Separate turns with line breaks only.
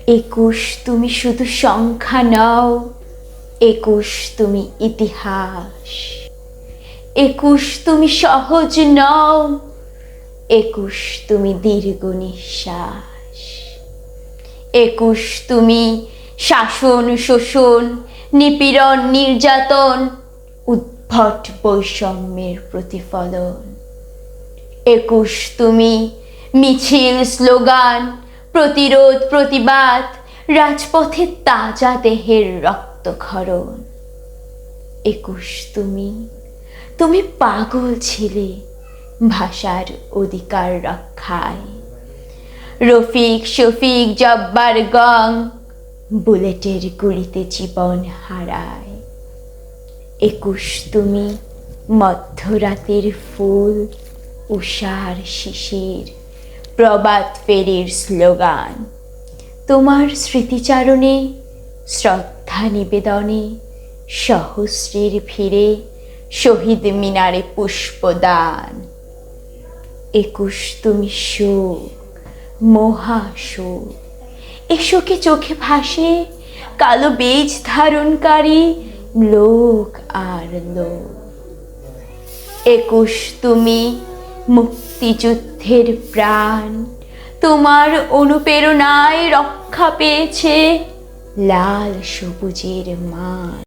একুশ তুমি শুধু সংখ্যা নও, একুশ তুমি ইতিহাস। একুশ তুমি সহজ নও, একুশ তুমি দীর্ঘ নিঃশ্বাস। একুশ তুমি শাসন শোষণ, নিপীড়ন নির্যাতন, উদ্ভট বৈষম্যের প্রতিফলন। একুশ তুমি মিছিল স্লোগান, প্রতিরোধ প্রতিবাদ, রাজপথে তাজা দেহের রক্তক্ষরণ। একুশ তুমি পাগল ছিলে ভাষার অধিকার রক্ষায়। রফিক শফিক জব্বার গং বুলেটের গুলিতে জীবন হারায়। একুশ তুমি মধ্যরাতের ফুল, উষার শিশির, প্রবাদ ফেরির স্লোগান। তোমার স্মৃতিচারণে শ্রদ্ধা নিবেদনে সহস্রের ভিড়ে শহীদ মিনারে পুষ্পদান। একুশ তুমি শোক, মহাশোক, এ শোকে চোখে ভাসে কালো বীজ ধারণকারী লোক আর লোক। একুশ তুমি মুক্তিযুদ্ধের প্রাণ, তোমার অনুপ্রেরণায় রক্ষা পেয়েছে লাল সবুজের মান।